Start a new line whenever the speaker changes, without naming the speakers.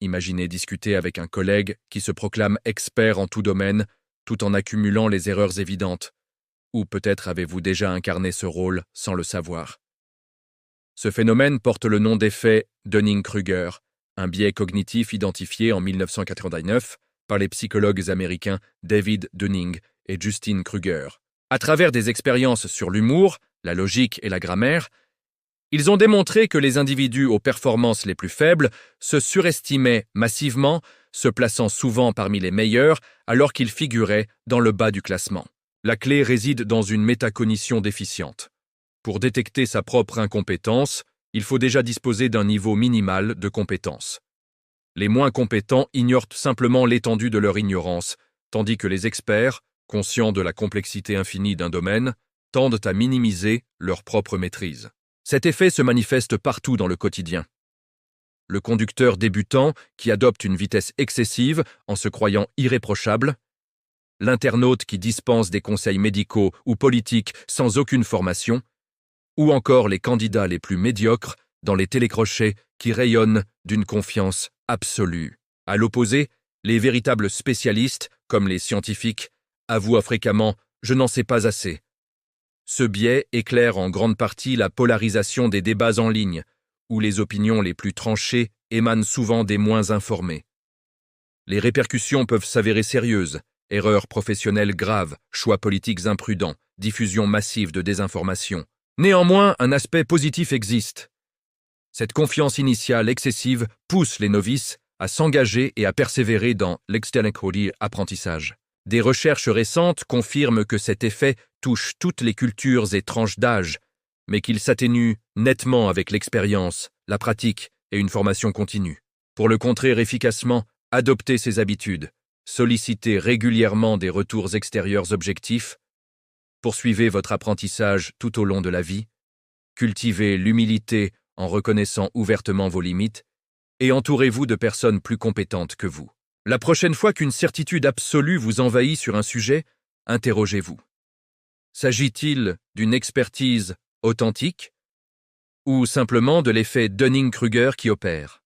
Imaginez discuter avec un collègue qui se proclame expert en tout domaine, tout en accumulant les erreurs évidentes. Ou peut-être avez-vous déjà incarné ce rôle sans le savoir. Ce phénomène porte le nom d'effet Dunning-Kruger, un biais cognitif identifié en 1989 par les psychologues américains David Dunning et Justin Kruger. À travers des expériences sur l'humour, la logique et la grammaire, ils ont démontré que les individus aux performances les plus faibles se surestimaient massivement, se plaçant souvent parmi les meilleurs alors qu'ils figuraient dans le bas du classement. La clé réside dans une métacognition déficiente. Pour détecter sa propre incompétence, il faut déjà disposer d'un niveau minimal de compétence. Les moins compétents ignorent simplement l'étendue de leur ignorance, tandis que les experts, conscients de la complexité infinie d'un domaine, tendent à minimiser leur propre maîtrise. Cet effet se manifeste partout dans le quotidien. Le conducteur débutant qui adopte une vitesse excessive en se croyant irréprochable, l'internaute qui dispense des conseils médicaux ou politiques sans aucune formation, ou encore les candidats les plus médiocres dans les télécrochets qui rayonnent d'une confiance absolue. À l'opposé, les véritables spécialistes, comme les scientifiques, avouent fréquemment « je n'en sais pas assez ». Ce biais éclaire en grande partie la polarisation des débats en ligne, où les opinions les plus tranchées émanent souvent des moins informés. Les répercussions peuvent s'avérer sérieuses, erreurs professionnelles graves, choix politiques imprudents, diffusion massive de désinformation. Néanmoins, un aspect positif existe. Cette confiance initiale excessive pousse les novices à s'engager et à persévérer dans l'external apprentissage. Des recherches récentes confirment que cet effet touche toutes les cultures et tranches d'âge, mais qu'il s'atténue nettement avec l'expérience, la pratique et une formation continue. Pour le contrer efficacement, adoptez ces habitudes, sollicitez régulièrement des retours extérieurs objectifs, poursuivez votre apprentissage tout au long de la vie, cultivez l'humilité en reconnaissant ouvertement vos limites, et entourez-vous de personnes plus compétentes que vous. La prochaine fois qu'une certitude absolue vous envahit sur un sujet, interrogez-vous. S'agit-il d'une expertise authentique ou simplement de l'effet Dunning-Kruger qui opère ?